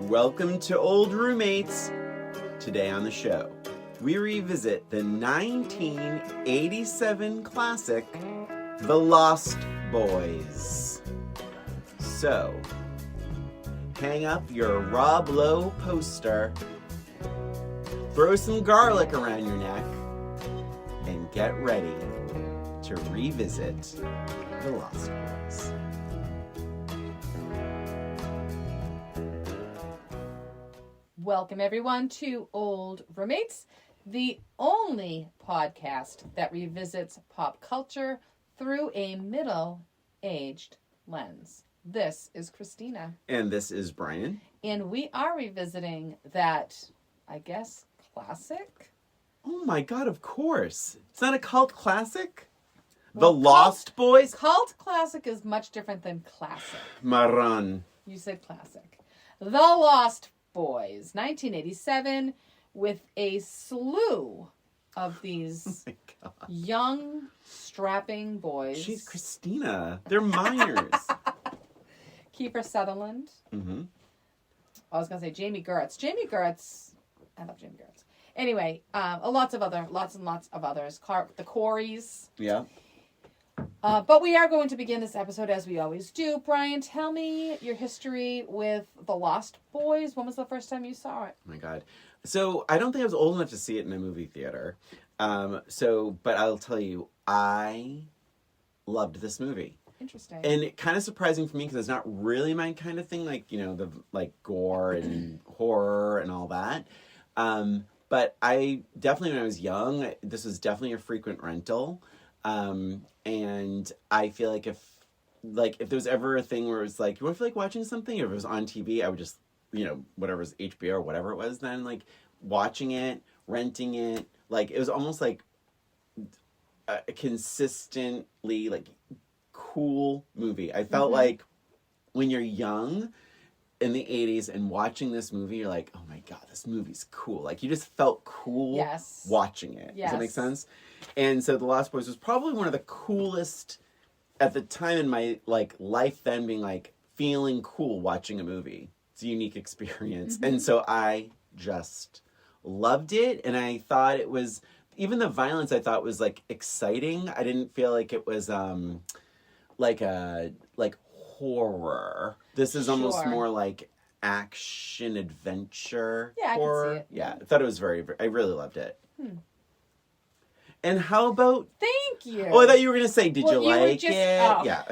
Welcome to Old Roommates. Today on the show, we revisit the 1987 classic, The Lost Boys. So, hang up your Rob Lowe poster, throw some garlic around your neck, and get ready to revisit The Lost Boys. Welcome, everyone, to Old Roommates, the only podcast that revisits pop culture through a middle-aged lens. This is Christina. And this is Brian. And we are revisiting that, I guess, classic? Oh my god, of course. It's not a cult classic? Well, The Lost Boys? Cult classic is much different than classic. Maran. You said classic. The Lost Boys, 1987, with a slew of these young, strapping boys. Jeez, Christina. They're minors. Kiefer Sutherland. Mm-hmm. I was going to say Jamie Gertz. Jamie Gertz. I love Jamie Gertz. Anyway, lots and lots of others. The Coreys. Yeah. But we are going to begin this episode as we always do. Brian, tell me your history with The Lost Boys. When was the first time you saw it? Oh my god. So, I don't think I was old enough to see it in a movie theater. But I'll tell you, I loved this movie. Interesting. And it kind of surprising for me because it's not really my kind of thing, the gore and horror and all that. But I definitely, when I was young, this was definitely a frequent rental. And I feel like if there was ever a thing where it was like, you want to feel like watching something? Or if it was on TV, I would just, whatever was HBO or whatever it was then, watching it, renting it. It was almost like a consistently, cool movie. I felt like when you're young in the 80s and watching this movie, you're like, oh my god, this movie's cool. You just felt cool watching it. Yes. Does that make sense? And so The Lost Boys was probably one of the coolest at the time in my life then, being feeling cool watching a movie. It's a unique experience. Mm-hmm. And so I just loved it, and I thought it was, even the violence I thought was exciting. I didn't feel like it was horror. This is almost more action adventure horror. I can see it. Yeah, I thought it was I really loved it. And how about... Thank you. Oh, I thought you were going to say, did you like it? Oh. Yeah.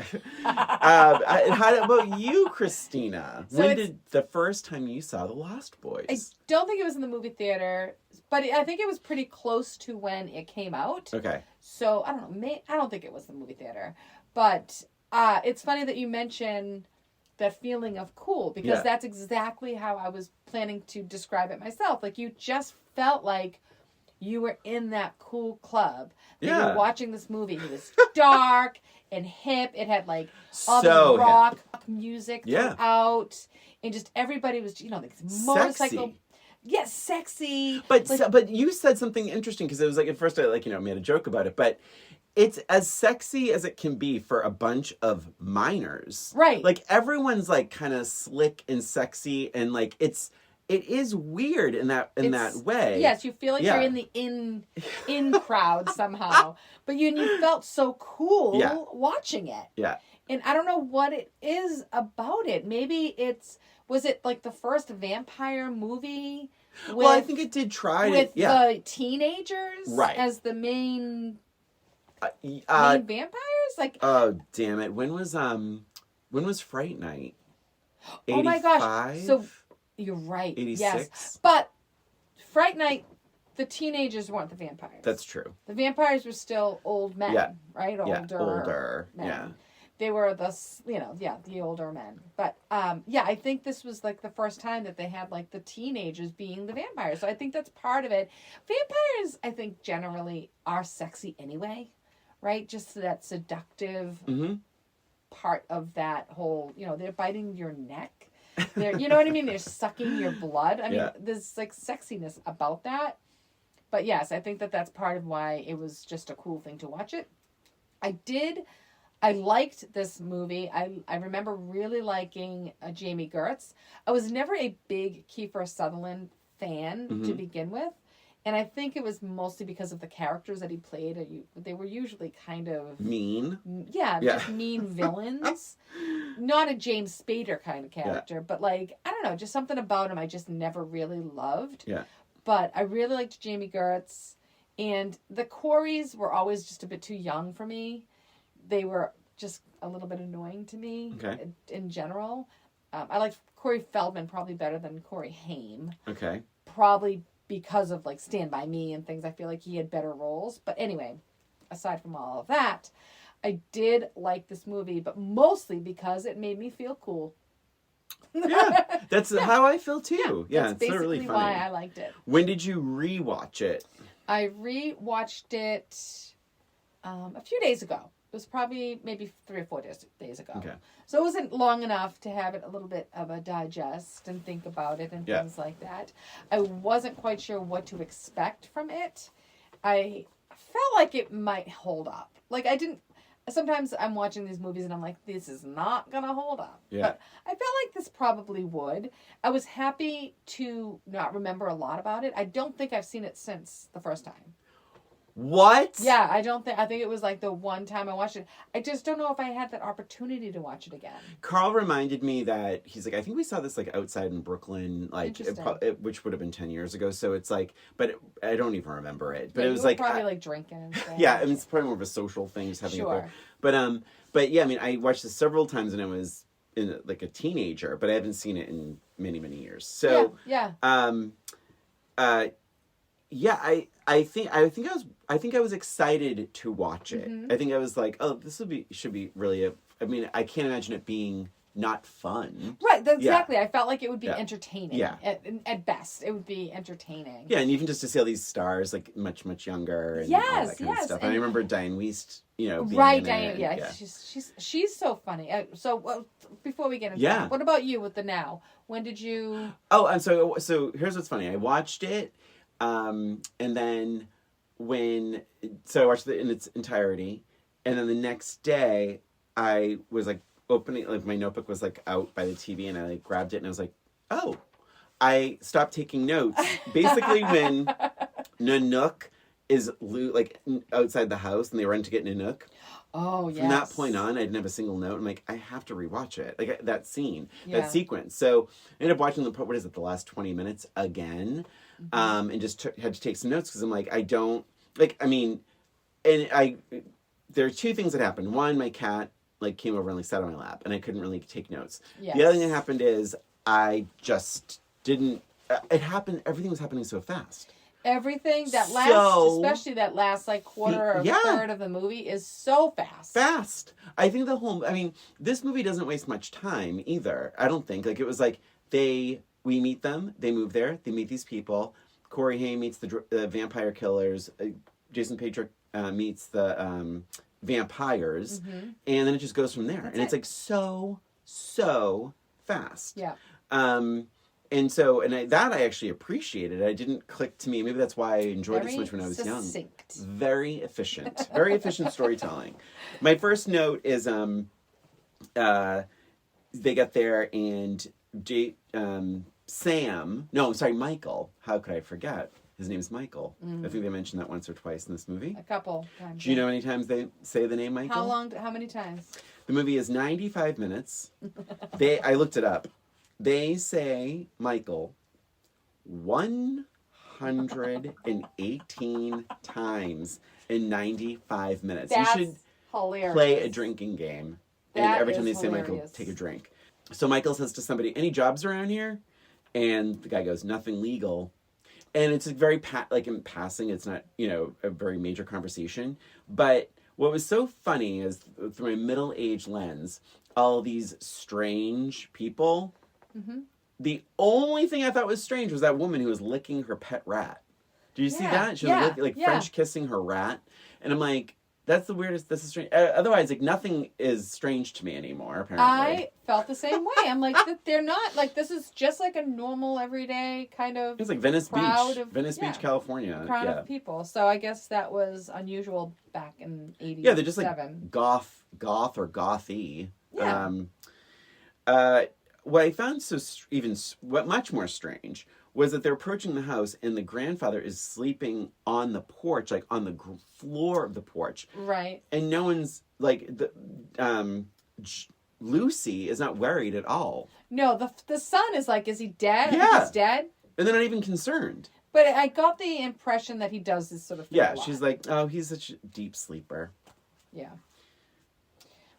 How about you, Christina? So when did the first time you saw The Lost Boys? I don't think it was in the movie theater, but I think it was pretty close to when it came out. Okay. So, I don't know. I don't think it was the movie theater. But it's funny that you mention that feeling of cool, because that's exactly how I was planning to describe it myself. You just felt like you were in that cool club. You were watching this movie. It was dark and hip. It had all the rock music throughout, and just everybody was, motorcycle. Sexy. Yes, sexy. But you said something interesting, because it was at first I made a joke about it, but it's as sexy as it can be for a bunch of minors. Right. Everyone's kind of slick and sexy, and it is weird in that way. Yes, you feel like you're in the in crowd somehow. But you felt so cool watching it. Yeah. And I don't know what it is about it. Maybe was it the first vampire movie? Well, I think it did try with the teenagers as the main vampires? Oh, damn it. When was Fright Night? 85? Oh my gosh. So you're right. 86? Yes. But Fright Night, the teenagers weren't the vampires. That's true. The vampires were still old men, right? Older men. Yeah. They were the older men. But, I think this was, the first time that they had, the teenagers being the vampires. So I think that's part of it. Vampires, I think, generally are sexy anyway, right? Just that seductive part of that whole, they're biting your neck. They're, you know what I mean? They're sucking your blood. I mean, there's sexiness about that. But yes, I think that's part of why it was just a cool thing to watch it. I did I liked this movie. I remember really liking Jamie Gertz. I was never a big Kiefer Sutherland fan to begin with. And I think it was mostly because of the characters that he played. They were usually kind of... Mean? Yeah, just mean villains. Not a James Spader kind of character, but like, I don't know, just something about him I just never really loved. Yeah. But I really liked Jamie Gertz. And the Coreys were always just a bit too young for me. They were just a little bit annoying to me in general. I liked Corey Feldman probably better than Corey Haim. Okay. Probably because of like Stand By Me and things. I feel like he had better roles. But anyway, aside from all of that, I did like this movie, but mostly because it made me feel cool. Yeah, that's how I feel too. Yeah, that's it's really basically funny. why I liked it. When did you rewatch it? I rewatched it a few days ago. It was probably maybe 3 or 4 days ago. Okay. So it wasn't long enough to have it a little bit of a digest and think about it and things like that. I wasn't quite sure what to expect from it. I felt like it might hold up. Like I didn't... Sometimes I'm watching these movies and I'm like, this is not going to hold up. Yeah. But I felt like this probably would. I was happy to not remember a lot about it. I don't think I've seen it since the first time. What? Yeah, I think it was like the one time I watched it. I just don't know if I had that opportunity to watch it again. Carl reminded me that he's like, I think we saw this like outside in Brooklyn, like which would have been 10 years ago. So it's like, but I don't even remember it. But it was like probably like drinking and stuff. Yeah, I mean, it's probably more of a social thing, just having it there. But yeah, I mean, I watched this several times when I was like a teenager, but I haven't seen it in many, many years. So I think I was excited to watch it. Mm-hmm. I think I was like, oh, this should be really I mean, I can't imagine it being not fun. Right, exactly. I felt like it would be entertaining. Yeah. At best, it would be entertaining. Yeah, and even just to see all these stars like much, much younger and all that kind of stuff. And I remember Diane Wiest, being right, in Diane. it. Yeah, she's so funny. So before we get into that, what about you with the Now? When did you? Oh, and so here's what's funny. I watched it, and then I watched it in its entirety, and then the next day I was like opening, like my notebook was like out by the TV, and I like grabbed it and I was like, oh, I stopped taking notes. Basically, when Nanook is like outside the house and they run to get Nanook. Oh, yes. From that point on, I didn't have a single note. I'm like, I have to rewatch it. Like that scene, that sequence. So I ended up watching the last 20 minutes again, and just had to take some notes because I'm like, I don't like. I mean, there are two things that happened. One, my cat like came over and like sat on my lap, and I couldn't really take notes. Yes. The other thing that happened is I just didn't. It happened. Everything was happening so fast. Everything especially that last like quarter or third of the movie is so fast. I think this movie doesn't waste much time either. I don't think. Like it was like we meet them, they move there, they meet these people. Corey Haim meets the vampire killers. Jason Patrick meets the vampires, and then it just goes from there. It's like so fast. Yeah. And so, that I actually appreciated. I didn't click to me. Maybe that's why I enjoyed it so much when I was succinct. Young. Very efficient. Very efficient storytelling. My first note is they get there and Michael. How could I forget? His name's Michael. I think they mentioned that once or twice in this movie. A couple times. Do you know how many times they say the name Michael? How many times? The movie is 95 minutes. I looked it up. They say Michael 118 times in 95 minutes. That's you should hilarious. Play a drinking game. And every time they say Michael, take a drink. So Michael says to somebody, any jobs around here? And the guy goes, nothing legal. And it's a very, in passing, it's not, a very major conversation. But what was so funny is, through my middle-aged lens, all these strange people... Mm-hmm. The only thing I thought was strange was that woman who was licking her pet rat. Do you see that? She was like French kissing her rat. And I'm like, That's the weirdest. This is strange. Otherwise, like, nothing is strange to me anymore, apparently. I felt the same way. I'm like, they're not, like, this is just like a normal, everyday kind of It's like Venice Beach. Venice yeah, Beach, California. crowd Yeah. of people. So I guess that was unusual back in 87. Yeah, they're just like goth or gothy. Yeah. What I found what much more strange was that they're approaching the house and the grandfather is sleeping on the porch, like on the floor of the porch. Right. And no one's like Lucy is not worried at all. No, the son is like, is he dead? Yeah. I think he's dead. And they're not even concerned. But I got the impression that he does this sort of thing. Yeah, she's like, oh, he's such a deep sleeper. Yeah.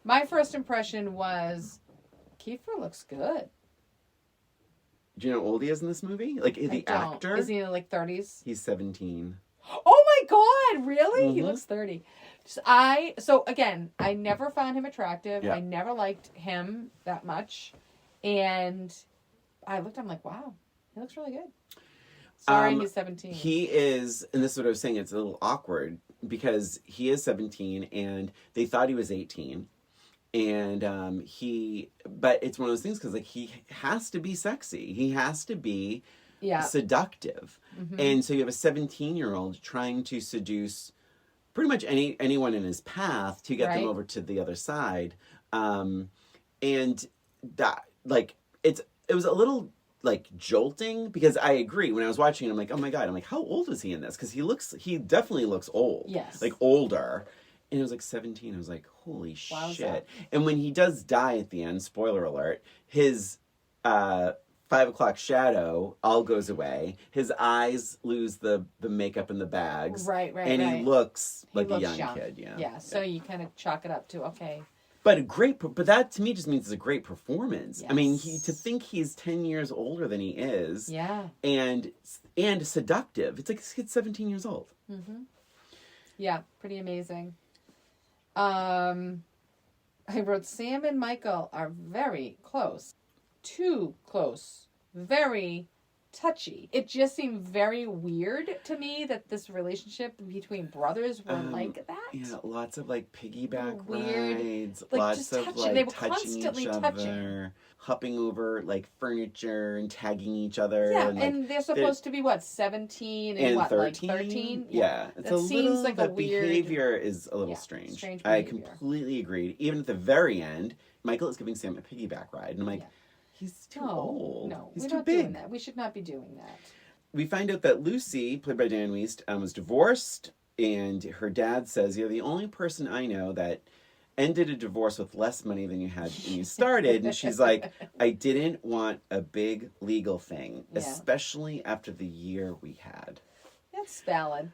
My first impression was, Kiefer looks good. Do you know how old he is in this movie? Like, the actor? Is he in like 30s? He's 17. Oh my God, really? Mm-hmm. He looks 30. So again, I never found him attractive. Yeah. I never liked him that much. And I looked, I'm like, wow, he looks really good. Sorry, he's 17. He is, and this is what I was saying, it's a little awkward because he is 17 and they thought he was 18. And but it's one of those things because like he has to be sexy. He has to be seductive. Mm-hmm. And so you have a 17-year-old trying to seduce pretty much anyone in his path to get them over to the other side. And that, like, it was a little like jolting because I agree when I was watching it, I'm like, oh my God, I'm like, how old is he in this? Because he definitely looks old. Yes. Like older. And it was like 17. I was like, holy shit. And when he does die at the end, spoiler alert, his 5 o'clock shadow all goes away. His eyes lose the makeup and the bags. Right. And he looks like a young kid. Yeah. Yeah. So you kind of chalk it up to, okay. But that to me just means it's a great performance. Yes. I mean, to think he's 10 years older than he is. Yeah. And seductive. It's like this kid's 17 years old. Mm-hmm. Yeah. Pretty amazing. I wrote Sam and Michael are very close. Too close. Very touchy. It just seemed very weird to me that this relationship between brothers were like that. Yeah, lots of like piggyback weird rides. Like, lots just of touching. like They were touching constantly each touching. other. Hopping over like furniture and tagging each other. Yeah, and they're supposed to be what, 17 and what, 13? like 13? Yeah. It's that seems like a weird behavior is a little strange. I completely agreed. Even at the very end, Michael is giving Sam a piggyback ride, and I'm like, he's too old. No, he's we're too not big. doing that. We should not be doing that. We find out that Lucy, played by Diane Wiest, was divorced, and her dad says, "You're the only person I know that ended a divorce with less money than you had when you started." And she's like, I didn't want a big legal thing, especially after the year we had. That's valid.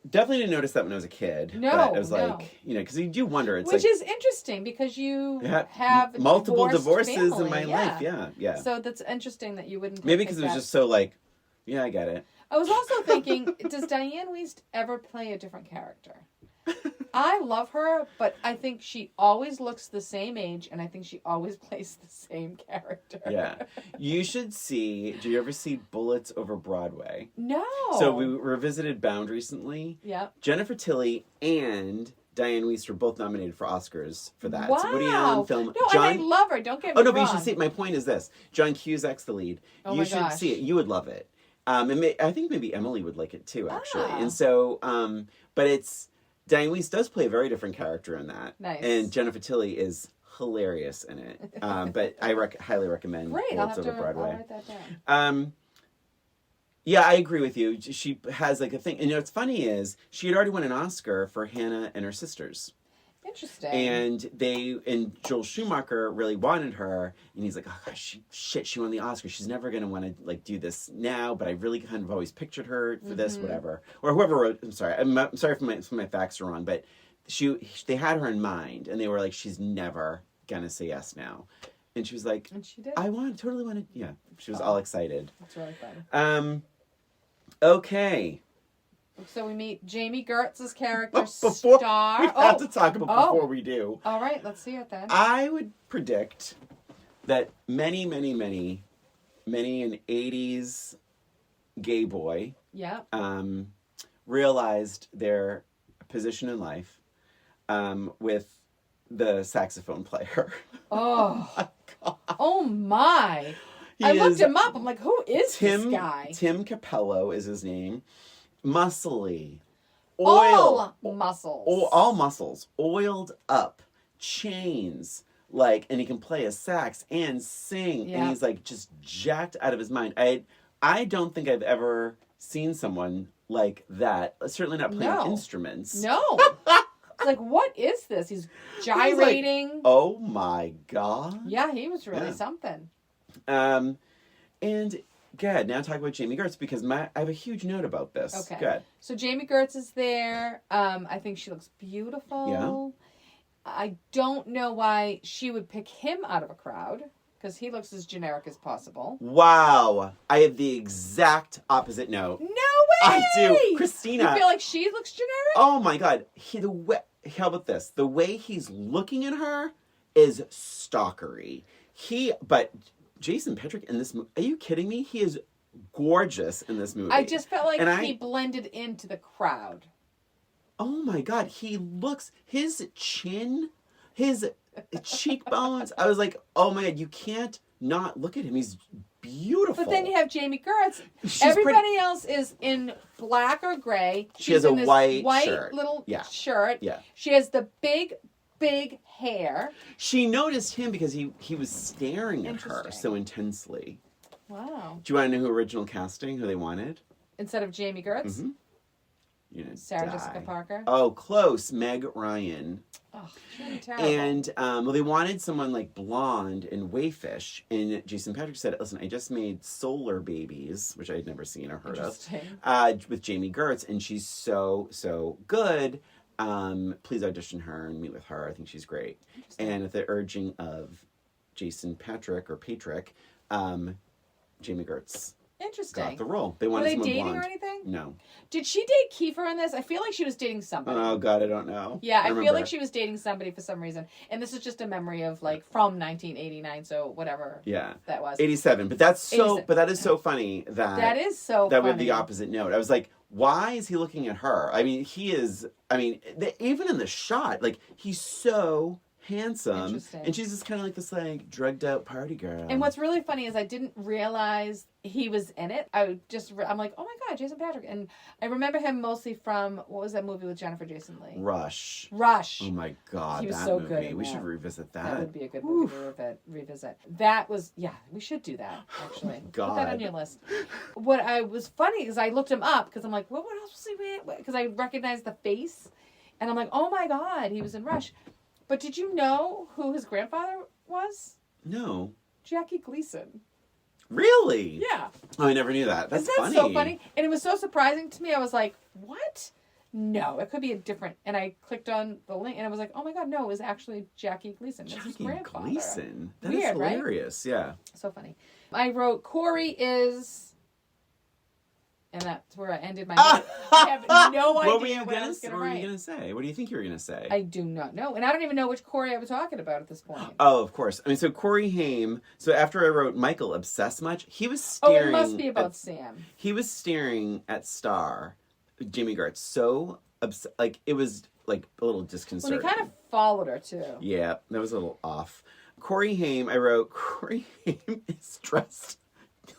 Definitely didn't notice that when I was a kid. No, but I was like, because you do wonder. It's which is interesting because you have multiple divorces family. in my life. Yeah. So that's interesting that you wouldn't. Maybe because it was just so like, yeah, I get it. I was also thinking, does Diane Wiest ever play a different character? I love her, but I think she always looks the same age, and I think she always plays the same character. Yeah. You should see, do you ever see Bullets Over Broadway? No. So we revisited Bound recently. Yeah. Jennifer Tilly and Diane Wiest were both nominated for Oscars for that. Wow. It's a Woody Allen film. No, and I love her. Don't get me wrong. Oh, no, but you should see it. My point is this. John Cusack's the lead. Oh, you should see it. You would love it. And I think maybe Emily would like it too, actually. And so, but it's... Diane Wiest does play a very different character in that. Nice. And Jennifer Tilly is hilarious in it. But I highly recommend Bullets Over Broadway. I'll write that down. Yeah, I agree with you. She has like a thing. And what's funny is she had already won an Oscar for Hannah and Her Sisters. Interesting. And Joel Schumacher really wanted her, and he's like, oh gosh, she won the Oscar. She's never gonna want to like do this now, but I really kind of always pictured her for this, whatever. Or whoever wrote. I'm sorry if my facts are wrong, but they had her in mind, and they were like, she's never gonna say yes now, and she was like, and she did. Totally wanted. Yeah, she was all excited. That's really fun. Okay. So we meet Jamie Gertz's character, Star. We have to talk about before we do. All right, let's see it then. I would predict that many an 80s gay boy realized their position in life, with the saxophone player. Oh. My God. Oh my. I looked him up. I'm like, who is this guy? Tim Capello is his name. Muscly. All muscles. All muscles. Oiled up. Chains. Like, and he can play a sax and sing. Yeah. And he's like just jacked out of his mind. I don't think I've ever seen someone like that. Certainly not playing instruments. No. It's like, what is this? He's gyrating. Like, oh my God. Yeah, he was really something. And good. Now talk about Jamie Gertz because I have a huge note about this. Okay. Good. So Jamie Gertz is there. I think she looks beautiful. Yeah. I don't know why she would pick him out of a crowd because he looks as generic as possible. Wow. I have the exact opposite note. No way! I do. Christina. You feel like she looks generic? Oh my God. How about this? The way he's looking at her is stalkery. But Jason Patrick in this movie, are you kidding me? He is gorgeous in this movie. I just felt like he blended into the crowd. Oh my God. His chin, his cheekbones. I was like, oh my God, you can't not look at him. He's beautiful. But then you have Jamie Gertz. Everybody else is in black or gray. She has a white shirt. Little shirt. Yeah. She has the big hair. She noticed him because he was staring at her so intensely. Wow. Do you want to know who original casting, who they wanted? Instead of Jamie Gertz? Mm-hmm. Sarah Jessica Parker? Oh, close. Meg Ryan. Oh, she's really terrible. And they wanted someone like blonde and waifish. And Jason Patrick said, listen, I just made Solar Babies, which I had never seen or heard of, with Jamie Gertz. And she's so good. Please audition her and meet with her. I think she's great. And at the urging of Jason Patrick or Patrick, Jamie Gertz got the role. They wanted someone blonde. Were they dating or anything? No. Did she date Kiefer in this? I feel like she was dating somebody. Oh God, I don't know. Yeah, I feel like she was dating somebody for some reason. And this is just a memory of like from 1989, so whatever. Yeah, that was 87. But that's so. 87. But that is so funny that is so. That we have the opposite note. I was like, why is he looking at her? I mean, he is. I mean, even in the shot, like he's so handsome, and she's just kind of like this like drugged out party girl. And what's really funny is I didn't realize he was in it. I'm like, oh my God, Jason Patrick. And I remember him mostly from, what was that movie with Jennifer Jason Leigh? Rush. Oh my God, he was that so movie. Good. We should revisit that. That would be a good movie to revisit. That was, we should do that, actually. God. Put that on your list. What I was funny is I looked him up because I'm like, what else was he in? Because I recognized the face. And I'm like, oh my God, he was in Rush. But did you know who his grandfather was? No. Jackie Gleason. Really? Yeah. Oh, I never knew that. That's funny. So funny? And it was so surprising to me. I was like, what? No, it could be a different. And I clicked on the link and I was like, oh my God, no, it was actually Jackie Gleason. That's his grandfather. Gleason. That Weird, is hilarious. Right? Yeah. So funny. I wrote, Corey is... And that's where I ended my note. I have no idea what I was going to write. What were you going to say? What do you think you were going to say? I do not know. And I don't even know which Corey I was talking about at this point. Oh, of course. I mean, so Corey Haim. So after I wrote Michael obsessed much, he was staring... Oh, it must be about Sam. He was staring at Star, Jamie Gertz, so... like, it was, like, a little disconcerting. Well, he kind of followed her, too. Yeah, that was a little off. Corey Haim, I wrote, Corey Haim is dressed...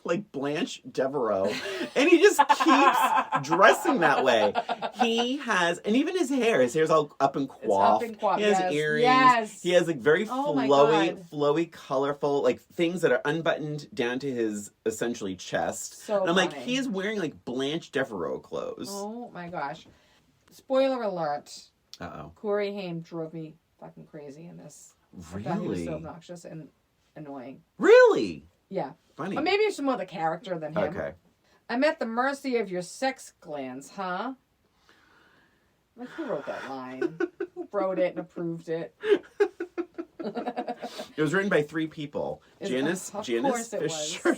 like Blanche Devereaux, and he just keeps dressing that way. He has, and even his hair's all up and coiffed. He has earrings. Yes. He has like very flowy, colorful, like things that are unbuttoned down to his essentially chest. So and I'm like, he is wearing like Blanche Devereaux clothes. Oh my gosh! Spoiler alert. Uh-oh. Corey Haim drove me fucking crazy in this. Really? I thought he was so obnoxious and annoying. Really? Yeah. Funny. Or maybe it's more the character than him. Okay. I'm at the mercy of your sex glands, huh? Like, who wrote that line? Who wrote it and approved it? It was written by 3 people. Janice Fisher.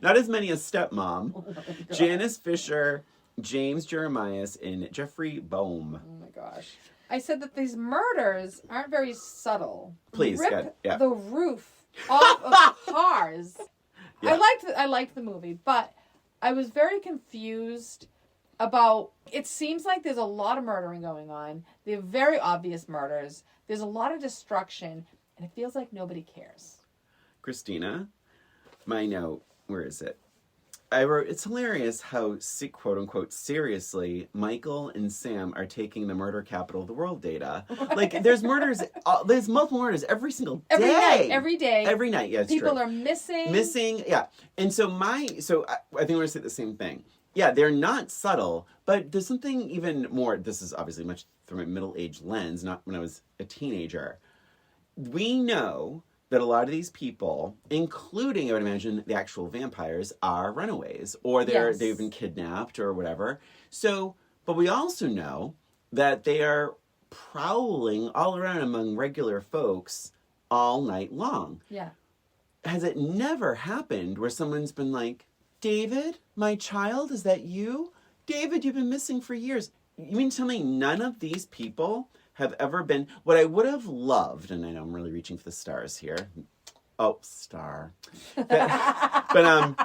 Not as many as Stepmom. Oh Janice Fisher, James Jeremias, and Jeffrey Boehm. Oh my gosh. I said that these murders aren't very subtle. Please, Rip the roof off of cars. Yeah. I liked the movie, but I was very confused about, it seems like there's a lot of murdering going on. They're very obvious murders. There's a lot of destruction, and it feels like nobody cares. Christina, my note, where is it? I wrote, it's hilarious how, quote unquote, seriously, Michael and Sam are taking the murder capital of the world data. Like, there's murders, there's multiple murders every single day. Every day. Every night, yeah, it's People true. are missing. Missing, yeah. And so I think we're going to say the same thing. Yeah, they're not subtle, but there's something even more, this is obviously much through my middle-aged lens, not when I was a teenager. We know that a lot of these people, including, I would imagine, the actual vampires, are runaways, or they've been kidnapped or whatever. So, but we also know that they are prowling all around among regular folks all night long. Yeah. Has it never happened where someone's been like, David, my child, is that you? David, you've been missing for years. You mean to tell me none of these people have ever been, what I would have loved, and I know I'm really reaching for the stars here. Oh, star. But I'm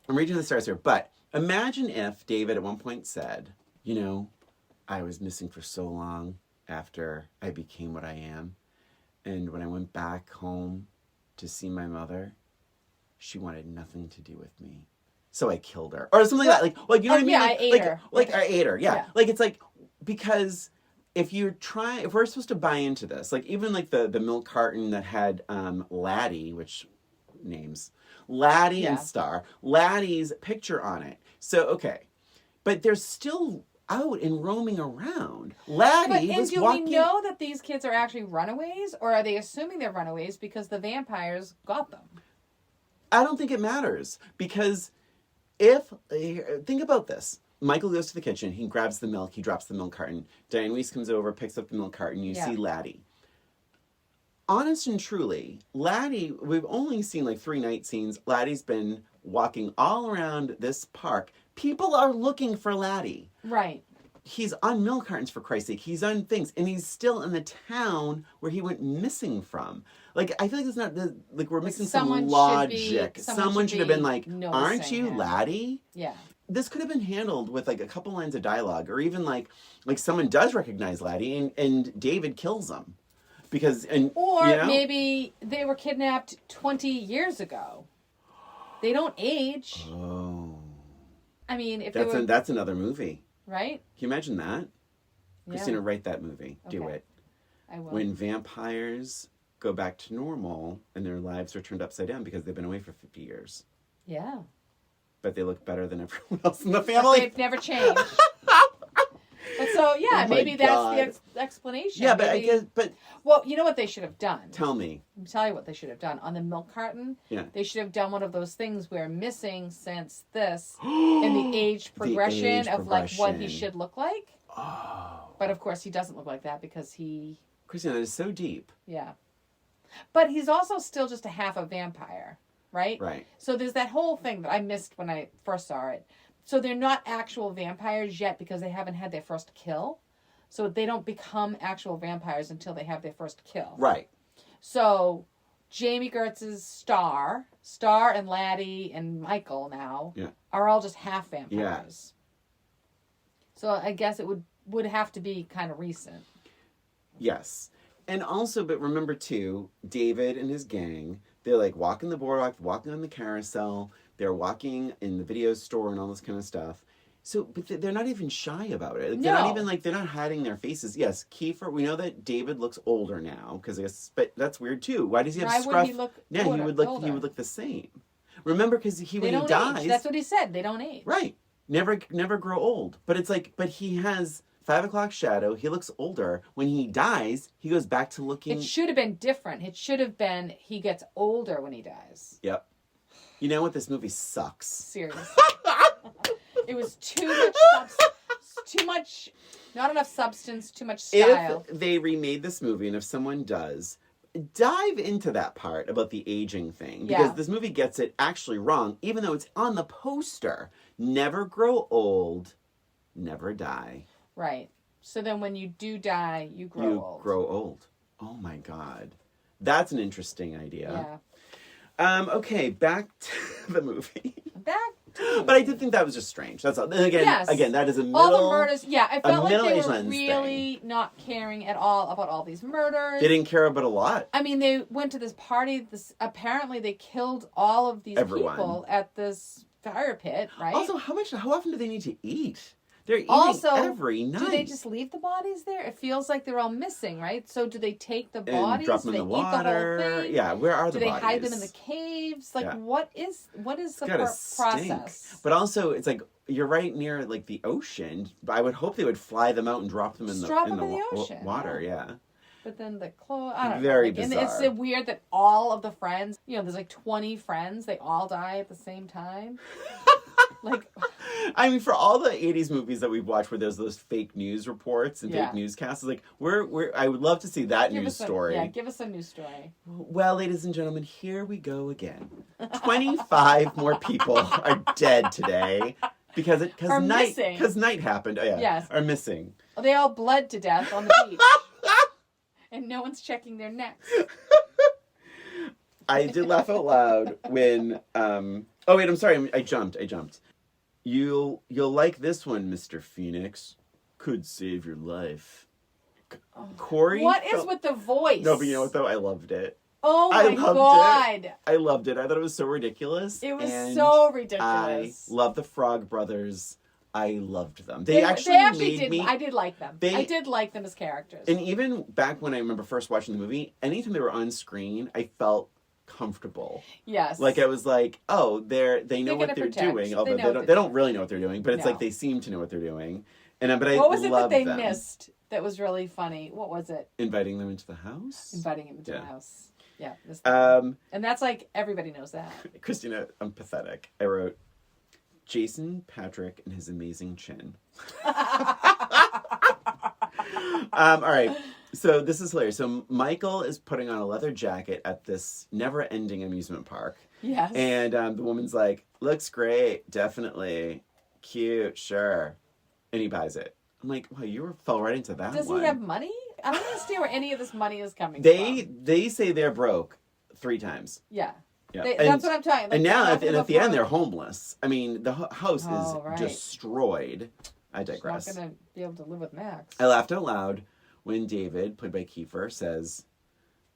reaching for the stars here. But imagine if David at one point said, you know, I was missing for so long after I became what I am. And when I went back home to see my mother, she wanted nothing to do with me. So I killed her. Or something like that. Like you know what I mean? Yeah, like, I ate her. Like, I ate her, yeah. Yeah. Like, it's like, because if we're supposed to buy into this, like, even like the milk carton that had Laddie, which names, Laddie and Star, Laddie's picture on it. So, okay. But they're still out and roaming around. Laddie was walking... do we know that these kids are actually runaways, or are they assuming they're runaways because the vampires got them? I don't think it matters, because think about this. Michael goes to the kitchen, he grabs the milk, he drops the milk carton. Diane Weiss comes over, picks up the milk carton, you see Laddie. Honest and truly, Laddie, we've only seen like 3 night scenes. Laddie's been walking all around this park. People are looking for Laddie. Right. He's on milk cartons, for Christ's sake. He's on things, and he's still in the town where he went missing from. Like, I feel like it's not, like, we're missing some logic. Someone should have been like, aren't you Laddie? Yeah. This could have been handled with like a couple lines of dialogue, or even like someone does recognize Laddie and David kills him. Maybe they were kidnapped 20 years ago. They don't age. Oh. I mean, if that's another movie. Right? Can you imagine that? Yeah. Christina, write that movie. Okay. Do it. I will. When vampires go back to normal and their lives are turned upside down because they've been away for 50 years. Yeah. But they look better than everyone else in the family. They've never changed. But so, yeah, maybe that's the explanation. Yeah, but I guess, well, you know what they should have done? Tell me. I'll tell you what they should have done. On the milk carton, they should have done one of those things where missing since this in the age progression of like what he should look like. Oh. But of course he doesn't look like that because he... Christina, that is so deep. Yeah. But he's also still just a half a vampire, right? Right. So there's that whole thing that I missed when I first saw it. So they're not actual vampires yet because they haven't had their first kill. So they don't become actual vampires until they have their first kill. Right. So Jamie Gertz's Star and Laddie and Michael now are all just half vampires. Yeah. So I guess it would have to be kind of recent. Yes. And also, but remember too, David and his gang, they're like walking the boardwalk, walking on the carousel, they're walking in the video store and all this kind of stuff. So, but they're not even shy about it. Like, they're not even they're not hiding their faces. Yes, Kiefer, we know that David looks older now, because I guess, but that's weird too. Why does he have scruff? Why would he look he would look the same. Remember, because when he dies... Age. That's what he said, they don't age. Right. Never grow old. But it's like, but he has 5 o'clock shadow, he looks older. When he dies, he goes back to looking... It should have been different. It should have been he gets older when he dies. Yep. You know what? This movie sucks. Seriously. It was not enough substance, too much style. If they remade this movie, and if someone does, dive into that part about the aging thing. Because this movie gets it actually wrong, even though it's on the poster. Never grow old, never die. Right. So then when you do die, you grow old. Oh my God. That's an interesting idea. Yeah. Okay, back to the movie. But I did think that was just strange. That's all. And again, that is a middle... All the murders, I felt like they were really not caring at all about all these murders. They didn't care about a lot. I mean, they went to this party. Apparently, they killed all of these people at this fire pit, right? Also, how often do they need to eat? They're eating every night. Do they just leave the bodies there? It feels like they're all missing, right? So do they take the bodies? And drop them in the water? Eat the whole thing? Yeah, where are the bodies? Do they hide them in the caves? Like, what is the process? But also, it's like, you're right near, like, the ocean. I would hope they would fly them out and drop them in the ocean. Water, yeah. But then the clothes, I don't know. Very bizarre. And it's weird that all of the friends, there's like 20 friends, they all die at the same time. Like, I mean, for all the 80s movies that we've watched where there's those fake news reports and fake newscasts, like, I would love to see that news story. Give us a news story. Well, ladies and gentlemen, here we go again. 25 more people are dead today because night happened. Oh, yeah. Yes. Are missing. They all bled to death on the beach. And no one's checking their necks. I did laugh out loud when... Oh, wait, I'm sorry. I jumped. You'll like this one, Mr. Phoenix. Could save your life. Corey... What is with the voice? No, but you know what, though? I loved it. Oh, my God. I loved it. I thought it was so ridiculous. It was so ridiculous. I love the Frog Brothers. I loved them. They actually did. I did like them. I did like them as characters. And even back when I remember first watching the movie, anytime they were on screen, I felt comfortable. Yes. Like, I was like, oh, they know what they're doing. Although they don't really know what they're doing, but it's like they seem to know what they're doing. But I what was it that they them. missed that was really funny? What was it? Inviting them into the house? Inviting him into the house. Yeah. And that's like, everybody knows that. Christina, I'm pathetic. I wrote, Jason Patrick and his amazing chin. All right. So this is hilarious. So Michael is putting on a leather jacket at this never-ending amusement park. Yes. And the woman's like, looks great. Definitely. Cute. Sure. And he buys it. I'm like, wow, you fell right into that Does one. he have money? I don't understand where any of this money is coming from. They say they're broke 3 times. Yeah. Yeah. That's what I'm talking about. And now, at the end, they're homeless. I mean, the house is destroyed. I digress. She's not going to be able to live with Max. I laughed out loud when David, played by Kiefer, says,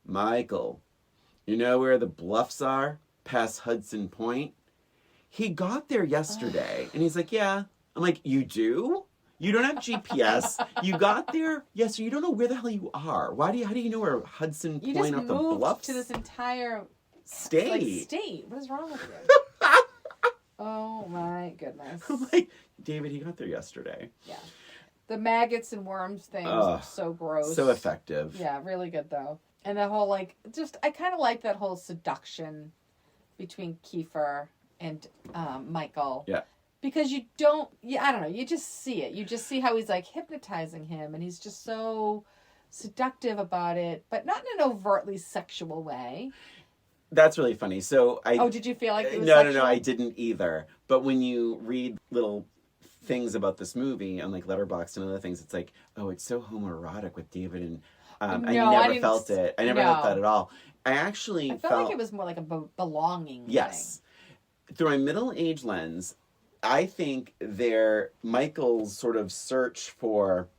Michael, you know where the bluffs are? Past Hudson Point? He got there yesterday. And he's like, yeah. I'm like, you do? You don't have GPS. You got there? Yes, so you don't know where the hell you are. How do you know where Hudson Point off the bluffs? You just moved to this entire... State. What is wrong with you? Oh my goodness. I'm like, David, he got there yesterday. Yeah. The maggots and worms things are so gross. So effective. Yeah, really good though. And the whole I kind of like that whole seduction between Kiefer and Michael. Yeah. Because I don't know, you just see it. You just see how he's like hypnotizing him and he's just so seductive about it, but not in an overtly sexual way. That's really funny. So did you feel like it was No, I didn't either. But when you read little things about this movie on like Letterboxd and other things, it's like, oh, it's so homoerotic with David and I never felt it. I never felt that at all. I felt like it was more like a belonging Yes. thing. Through my middle-age lens, I think Michael's sort of search for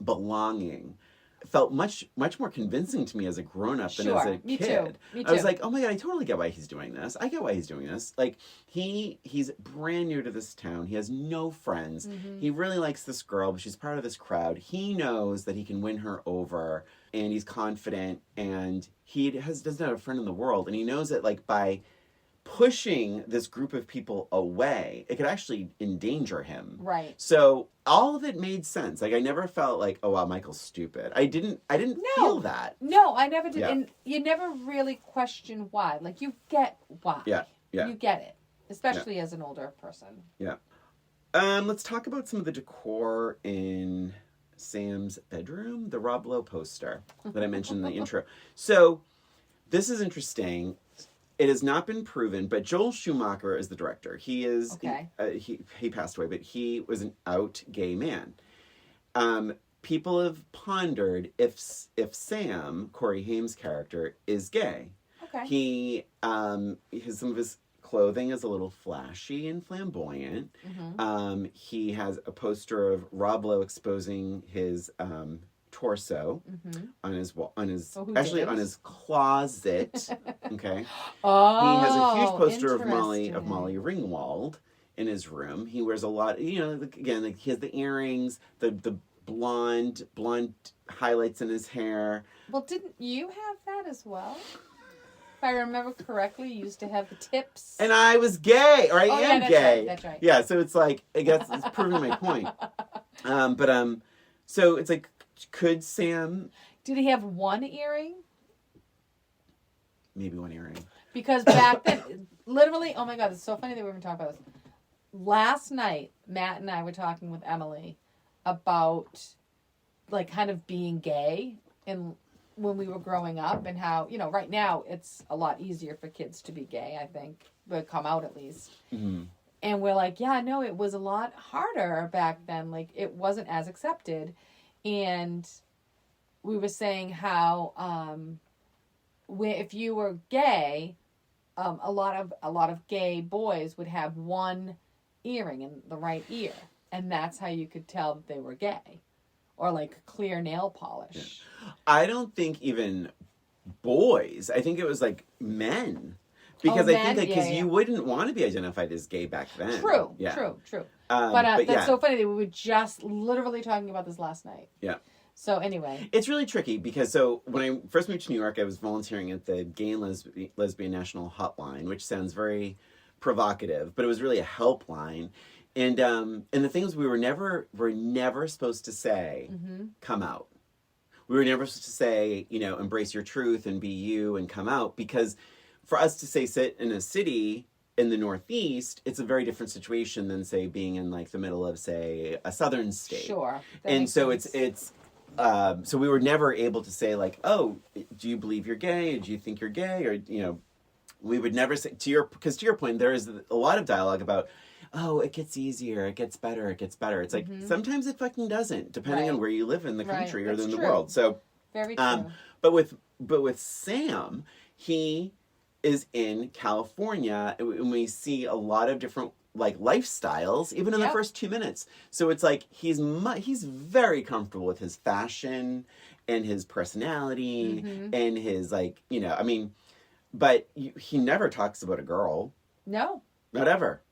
belonging felt much more convincing to me as a grown-up than as a kid. Me too. I was like, oh my God, I totally get why he's doing this. I get why he's doing this. Like, he's brand new to this town. He has no friends. Mm-hmm. He really likes this girl, but she's part of this crowd. He knows that he can win her over, and he's confident, and he doesn't have a friend in the world, and he knows that, like, by pushing this group of people away, it could actually endanger him. Right. So all of it made sense. Like, I never felt like, oh wow, Michael's stupid. I didn't feel that. No, I never did. Yeah. And you never really question why. Like, you get why. Yeah. You get it. Especially as an older person. Yeah. Let's talk about some of the decor in Sam's bedroom. The Rob Lowe poster that I mentioned in the intro. So this is interesting. It has not been proven, but Joel Schumacher is the director. He is he passed away, but he was an out gay man. People have pondered if Sam, Corey Haim's character, is gay. Okay. He some of his clothing is a little flashy and flamboyant. He has a poster of Rob Lowe exposing his torso on his actually on his closet. Okay. Oh, he has a huge poster of Molly Ringwald in his room. He wears a lot. Again, like he has the earrings, the blonde highlights in his hair. Well, didn't you have that as well? If I remember correctly, you used to have the tips. And I was gay, or I am gay. Right, that's right. Yeah, so it's like, I guess it's proving my point. So it's like, could Sam... Did he have one earring? Maybe one earring. Because back then, literally, oh my God, it's so funny that we were talking about this. Last night, Matt and I were talking with Emily about, like, kind of being gay and when we were growing up and how, right now it's a lot easier for kids to be gay, I think. But come out at least. Mm-hmm. And we're like, yeah, no, it was a lot harder back then. Like, it wasn't as accepted. And we were saying how if you were gay, a lot of gay boys would have one earring in the right ear. And that's how you could tell that they were gay. Or like clear nail polish. Yeah. I don't think even boys. I think it was like men. Because I think because you wouldn't want to be identified as gay back then. True. Yeah. True. But that's so funny that we were just literally talking about this last night. Yeah. So anyway. It's really tricky because when I first moved to New York, I was volunteering at the Gay and Lesbian National Hotline, which sounds very provocative, but it was really a helpline. And the things we were never supposed to say, come out. We were never supposed to say, embrace your truth and be you and come out, because for us to say sit in a city in the Northeast, it's a very different situation than say being in like the middle of say a southern state. Sure. And so it's so we were never able to say like, oh, do you believe you're gay? Do you think you're gay? Or we would never say because to your point, there is a lot of dialogue about, oh, it gets easier, it gets better. It's like, sometimes it fucking doesn't, depending on where you live in the country or in the world. So, very true. But with Sam, he is in California, and we see a lot of different like lifestyles, even in the first 2 minutes. So it's like, he's very comfortable with his fashion and his personality and his like, but he never talks about a girl. No. Not ever.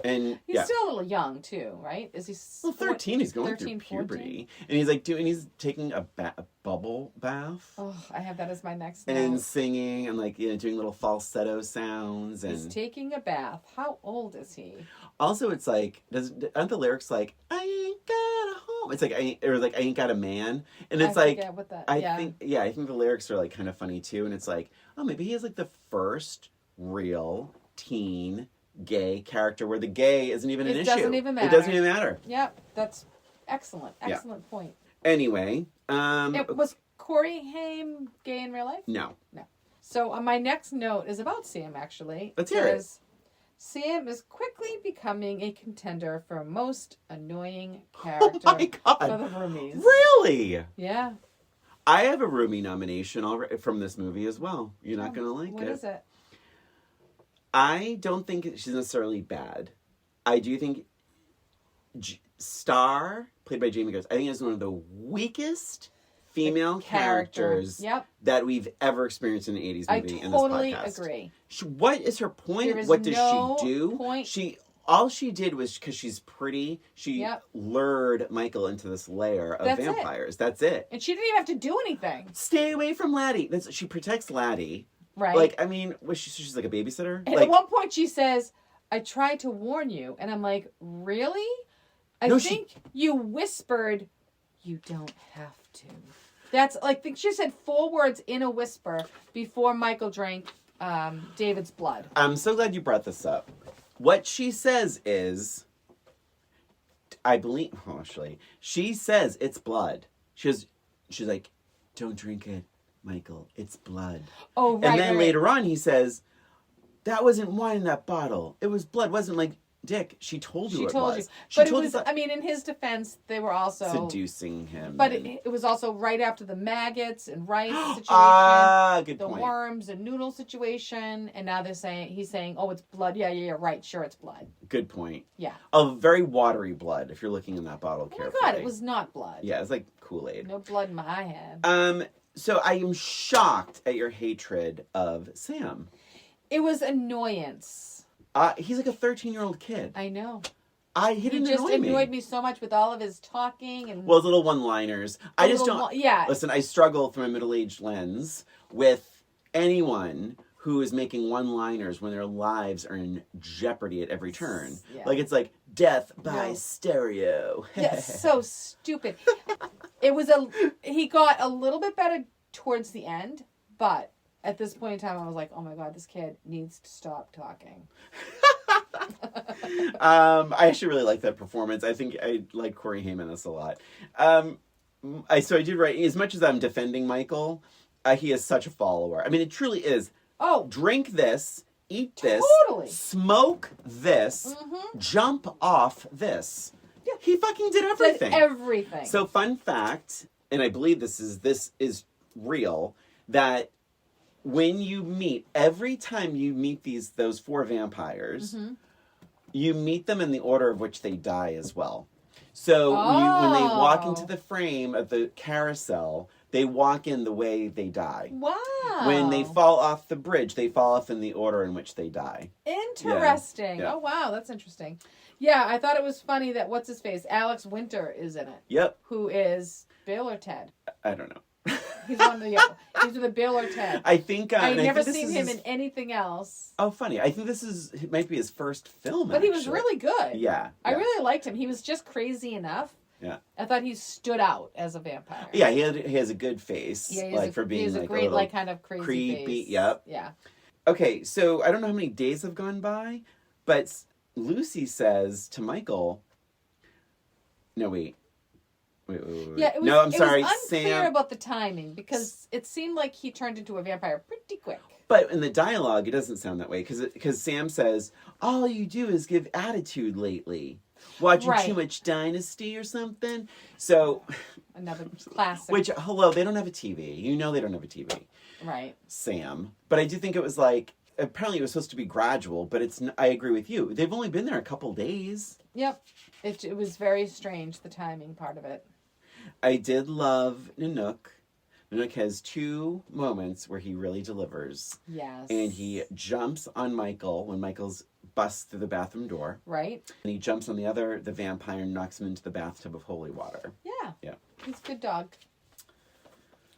And he's still a little young too, right? Is he? 13. He's going through puberty, 14? And he's like he's taking a bubble bath. Oh, I have that as my next. And note. Singing and like doing little falsetto sounds. And he's taking a bath. How old is he? Also, it's like aren't the lyrics like I ain't got a home? It's like I ain't got a man, and it's I think the lyrics are like kind of funny too, and it's like, oh, maybe he is like the first real teen gay character where the gay isn't even an issue. It doesn't even matter. Yep, that's excellent point. Anyway, was Corey Haim gay in real life? No. So my next note is about Sam, actually. Let's hear it. Sam is quickly becoming a contender for most annoying character for the Roomies. Really? Yeah. I have a Roomie nomination already from this movie as well. You're not going to like it. What is it? I don't think she's necessarily bad. I do think Star, played by Jamie Gertz, I think is one of the weakest female characters that we've ever experienced in an 80s movie in this podcast. I totally agree. What is her point? What does she do? Point. All she did was, because she's pretty, she lured Michael into this lair of vampires. That's it. And she didn't even have to do anything. Stay away from Laddie. She protects Laddie. Right. Like, I mean, she's like a babysitter? And like, at one point she says, I tried to warn you. And I'm like, really? I think you whispered, you don't have to. That's, like, I think she said 4 words in a whisper before Michael drank David's blood. I'm so glad you brought this up. What she says is, she says it's blood. She's like, don't drink it, Michael. It's blood. Oh, right. And then later on he says, that wasn't wine in that bottle. It was blood. It wasn't like, Dick, she told you She it told was. you. She But it told was, us I mean, in his defense, they were also... seducing him. But it was also right after the maggots and rice situation. Good the point. worms and noodle situation. And now he's saying, oh, it's blood. Yeah, right. Sure, it's blood. Good point. Yeah. Oh, very watery blood, if you're looking in that bottle carefully. Oh my God, it was not blood. Yeah, it's like Kool-Aid. No blood in my head. So I am shocked at your hatred of Sam. It was annoyance. He's like a 13-year-old kid. I know. He didn't just annoy me. annoyed me so much with all of his talking and his little one-liners. I just don't. Yeah. Listen, I struggle from a middle-aged lens with anyone who is making one-liners when their lives are in jeopardy at every turn. Yeah. Like it's like death by stereo. Yeah, so stupid. He got a little bit better towards the end, but at this point in time, I was like, oh my God, this kid needs to stop talking. I actually really like that performance. I think I like Corey Haim in this a lot. I did write, as much as I'm defending Michael, he is such a follower. I mean, it truly is. Oh. Drink this, eat this, totally. Smoke this, jump off this. Yeah. He fucking did everything. Did everything. So fun fact, and I believe this is real, that every time you meet those 4 vampires, you meet them in the order of which they die as well. So when they walk into the frame of the carousel, they walk in the way they die. Wow. When they fall off the bridge, they fall off in the order in which they die. Interesting. Yeah. Oh, wow. That's interesting. Yeah, I thought it was funny that what's-his-face, Alex Winter, is in it. Yep. Who is Bill or Ted? I don't know. He's he's with Bill or Ted. I think I've never seen him in anything else. Oh, funny! I think it might be his first film. But he was really good. Yeah, I really liked him. He was just crazy enough. Yeah, I thought he stood out as a vampire. Yeah, he has a good face. Yeah, for being he's a great kind of crazy creepy. Face. Yep. Yeah. Okay, so I don't know how many days have gone by, but Lucy says to Michael, "No, wait. Yeah, I'm sorry. It was unclear Sam about the timing because it seemed like he turned into a vampire pretty quick. But in the dialogue, it doesn't sound that way because Sam says, "All you do is give attitude lately, watching too much Dynasty or something." So another classic. Which they don't have a TV. You know they don't have a TV. Right. Sam, but I do think it was like apparently it was supposed to be gradual, but I agree with you. They've only been there a couple days. Yep. It was very strange, the timing part of it. I did love Nanook. Nanook has 2 moments where he really delivers. Yes. And he jumps on Michael when Michael's busts through the bathroom door. Right. And he jumps on the vampire and knocks him into the bathtub of holy water. Yeah. Yeah. He's a good dog.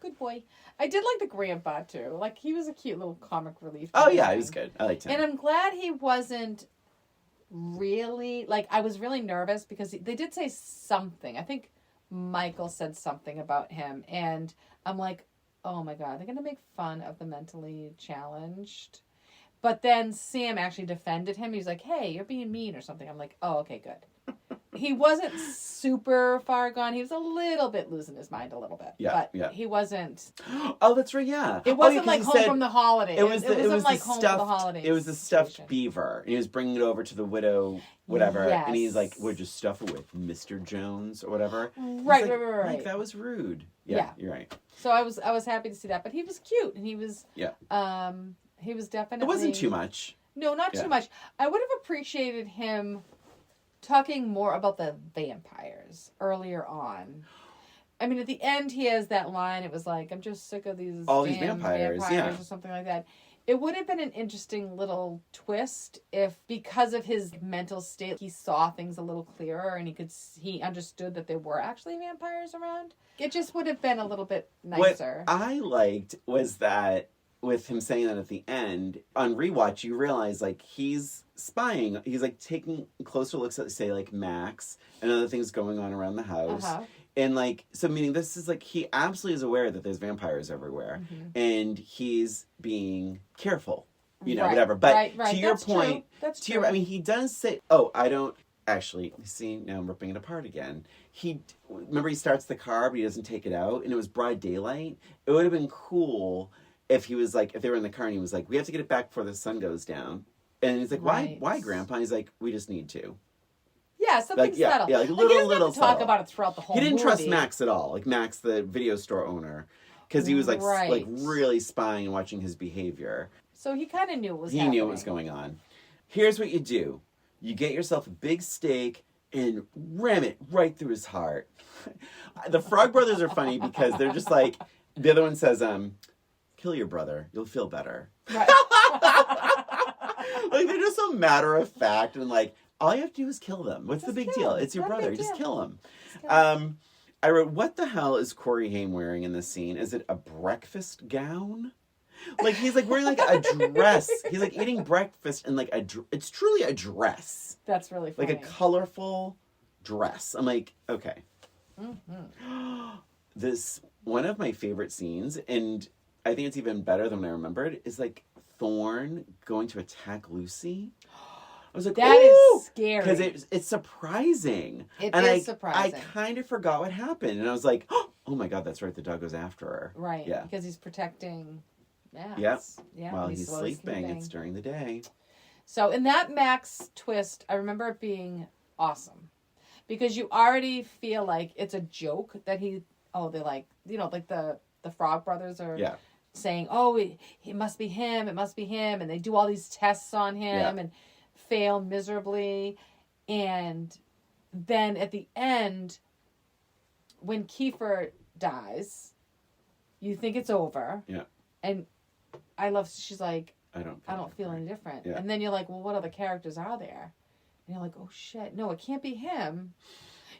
Good boy. I did like the grandpa, too. Like, he was a cute little comic relief. Oh, yeah, he was good. I liked him. And I'm glad he wasn't really... Like, I was really nervous because they did say something. I think Michael said something about him. And I'm like, oh, my God, they're going to make fun of the mentally challenged. But then Sam actually defended him. He was like, hey, you're being mean or something. I'm like, oh, okay, good. He wasn't super far gone. He was a little bit losing his mind a little bit. Yeah, but he wasn't. Oh, that's right, yeah. It wasn't like Home from the Holidays. It wasn't like Home from the Holidays. It was the stuffed beaver. And he was bringing it over to the widow, whatever. Yes. And he's like, we'll just stuff it with Mr. Jones or whatever. Right. Like, that was rude. Yeah, you're right. So I was happy to see that. But he was cute. And he was... Yeah. He was definitely... It wasn't too much. No, not too much. I would have appreciated him talking more about the vampires earlier on. I mean, at the end, he has that line. It was like, I'm just sick of these vampires or something like that. It would have been an interesting little twist if, because of his mental state, he saw things a little clearer and he understood that there were actually vampires around. It just would have been a little bit nicer. What I liked was that with him saying that at the end, on rewatch, you realize, like, he's spying. He's, like, taking closer looks at, say, like, Max and other things going on around the house. Uh-huh. And, like, so meaning this is, like, he absolutely is aware that there's vampires everywhere. Mm-hmm. And he's being careful, whatever. But to your point, I mean, he does say, I don't, actually, see, now I'm ripping it apart again. Remember he starts the car, but he doesn't take it out, and it was broad daylight. It would have been cool if he was like, if they were in the car and he was like, we have to get it back before the sun goes down. And he's like, Right. why, Grandpa? He's like, we just need to. Yeah, something Like, yeah, subtle. yeah, like he doesn't little have to talk subtle. about it throughout the whole He didn't movie. trust Max at all. Like Max, the video store owner, because he was like Right. really spying and watching his behavior. So he kind of knew what was He happening. knew what was going on. Here's what you do. You get yourself a big steak and ram it right through his heart. The Frog Brothers are funny because they're just like, the other one says, kill your brother. You'll feel better. Right. Like, they're just so matter of fact and like, all you have to do is kill them. What's Just the big kill deal? him. It's your Not a brother. big Just deal. kill him. Just kill him. I wrote, what the hell is Corey Haim wearing in this scene? Is it a breakfast gown? Like, he's like wearing like a dress. He's like eating breakfast in like it's truly a dress. That's really funny. Like a colorful dress. I'm like, okay. Mm-hmm. This, one of my favorite scenes, and I think it's even better than when I remembered, is like Thorne going to attack Lucy. I was like, That is scary. Because it's surprising. It and is I surprising. kind of forgot what happened. And I was like, oh my God, that's right. The dog goes after her. Right. Yeah. Because he's protecting Max. Yep. Yeah. While he's slowly sleeping, it's during the day. So in that Max twist, I remember it being awesome. Because you already feel like it's a joke that they're like, like the Frog Brothers are saying, oh, it must be him, it must be him. And they do all these tests on him and fail miserably. And then at the end, when Kiefer dies, you think it's over. Yeah. And she's like, I don't feel any different. Yeah. And then you're like, well, what other characters are there? And you're like, oh shit, no, it can't be him.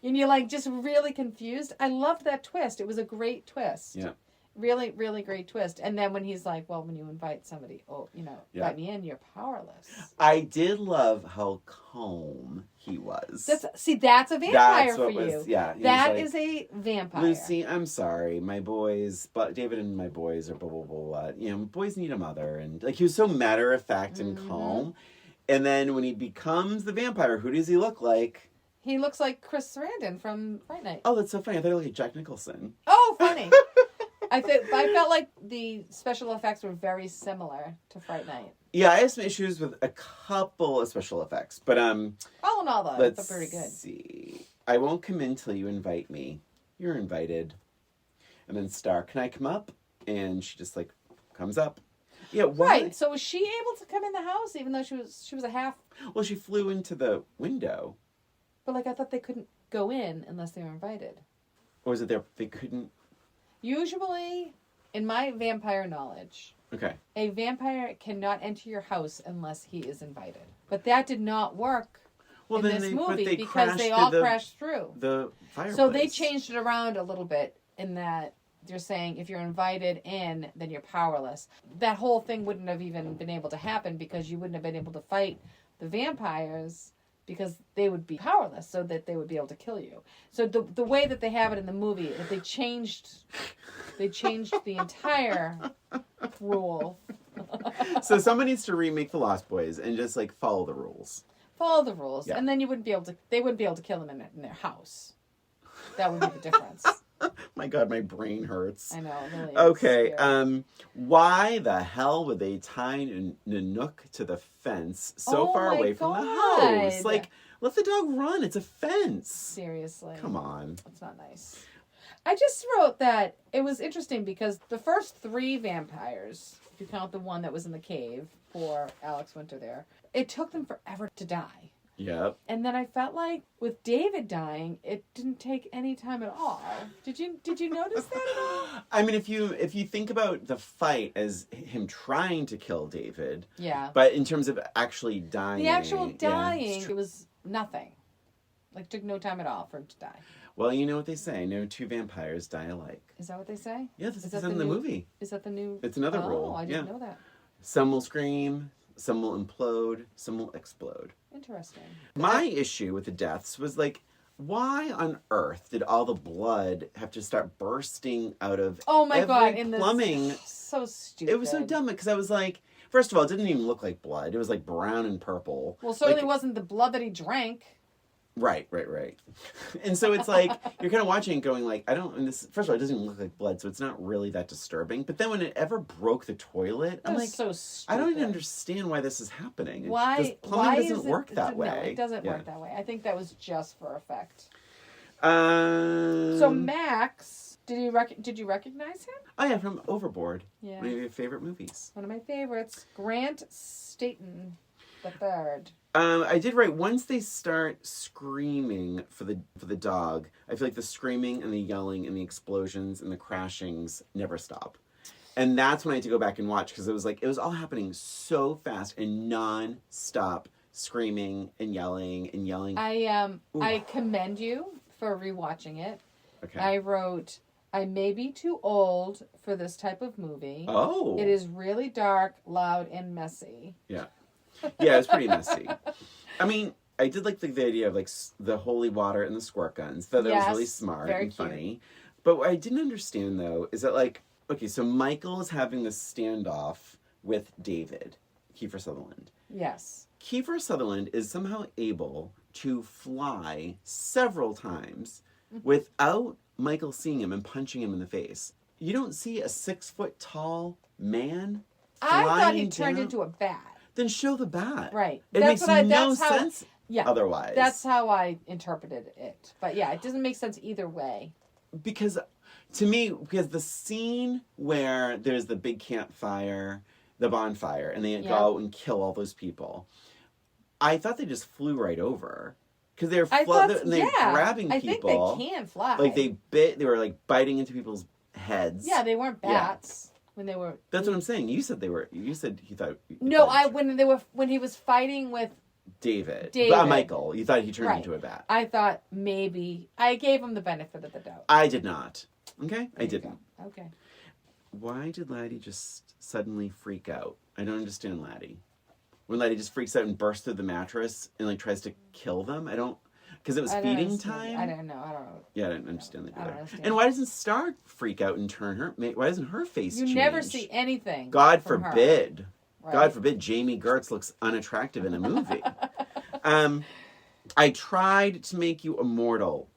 And you're like just really confused. I loved that twist. It was a great twist. Yeah. Really, really great twist. And then when he's like, well, when you invite somebody, invite me in, you're powerless. I did love how calm he was. That's a vampire That's for what you. was, yeah. That is a vampire. Lucy, I'm sorry. My boys, but David and my boys are blah, blah, blah, blah. Boys need a mother. And like, he was so matter of fact and calm. And then when he becomes the vampire, who does he look like? He looks like Chris Sarandon from Fright Night. Oh, that's so funny. I thought he looked like Jack Nicholson. Oh, funny. I felt like the special effects were very similar to Fright Night. Yeah, I have some issues with a couple of special effects, but all in all, though, let's they're pretty good. See. I won't come in till you invite me. You're invited. And then Star, can I come up? And she just like comes up. Yeah, why? Right. So was she able to come in the house even though she was a half? Well, she flew into the window. But like I thought they couldn't go in unless they were invited. Or was it they couldn't? Usually, in my vampire knowledge, Okay. a vampire cannot enter your house unless he is invited. But that did not work in this movie because they all crashed through. The fireplace. So they changed it around a little bit in that they're saying if you're invited in, then you're powerless. That whole thing wouldn't have even been able to happen because you wouldn't have been able to fight the vampires because they would be powerless, so that they would be able to kill you. So the way that they have it in the movie, that they changed the entire rule. So someone needs to remake The Lost Boys and just like follow the rules. Follow the rules, Yeah. and then they wouldn't be able to kill them in their house. That would be the difference. My God, my brain hurts. I know. Really, Okay, it's scary. why the hell would they tie Nanook to the fence so Oh far my away from the God. house? Like, let the dog run. It's a fence. Seriously. Come on. That's not nice. I just wrote that it was interesting because the first 3 vampires, if you count the one that was in the cave for Alex Winter there, it took them forever to die. Yep. And then I felt like with David dying, it didn't take any time at all. Did you notice that at all? I mean, if you think about the fight as him trying to kill David, Yeah. but in terms of actually dying, The actual yeah, dying, it's it was nothing. Like, took no time at all for him to die. well, you know what they say: no 2 vampires die alike. Is that what they say? Yeah, this Is is that in the movie. Is that the new... It's another rule. Oh, I didn't know that. Some will scream, some will implode, some will explode. Interesting. My issue with the deaths was like, why on earth did all the blood have to start bursting out of Oh my every God, in the plumbing? so stupid. It was so dumb because I was like, first of all, it didn't even look like blood. It was like brown and purple. Well, certainly Like, wasn't the blood that he drank. Right. And so it's like, you're kind of watching and going like, and this, first of all, it doesn't even look like blood, so it's not really that disturbing. But then when it ever broke the toilet, I'm like, so stupid. I don't even understand why this is happening. Why? Plumbing doesn't work that way. No, it doesn't work that way. I think that was just for effect. So So Max, did you recognize him? Oh yeah, from Overboard. Yeah. One of your favorite movies. One of my favorites. Grant Staton the third. I did write, once they start screaming for the dog, I feel like the screaming and the yelling and the explosions and the crashings never stop. And that's when I had to go back and watch, because it was all happening so fast and non-stop screaming and yelling and yelling. I commend you for rewatching it. Okay. I wrote, I may be too old for this type of movie. Oh. It is really dark, loud, and messy. Yeah. Yeah, it's pretty messy. I mean, I did like the idea of like the holy water and the squirt guns. That was really smart and funny. But what I didn't understand though is that like, okay, so Michael is having this standoff with David, Kiefer Sutherland. Yes. Kiefer Sutherland is somehow able to fly several times without Michael seeing him and punching him in the face. You don't see a 6-foot tall man flying I thought he turned down. into a bat. Then show the bat. Right. It makes no sense otherwise. That's how I interpreted it. But yeah, it doesn't make sense either way. Because, to me, the scene where there's the big campfire, the bonfire, and they go out and kill all those people, I thought they just flew right over. Because they're grabbing people. I think they can fly. Like they were like biting into people's heads. Yeah, they weren't bats. When they were, that's what I'm saying. You said he thought. No, when he was fighting with David. David. Michael. You thought he turned into a bat. I thought maybe I gave him the benefit of the doubt. I did not. Okay, I didn't. Okay. Why did Laddie just suddenly freak out? I don't understand Laddie. When Laddie just freaks out and bursts through the mattress and like tries to kill them, I don't. Because it was feeding time? I don't know. Yeah, I didn't understand that either. Understand. And why doesn't Star freak out and turn her... Why doesn't her face change? You never see anything. God forbid. Right. God forbid Jamie Gertz looks unattractive in a movie. I tried to make you immortal.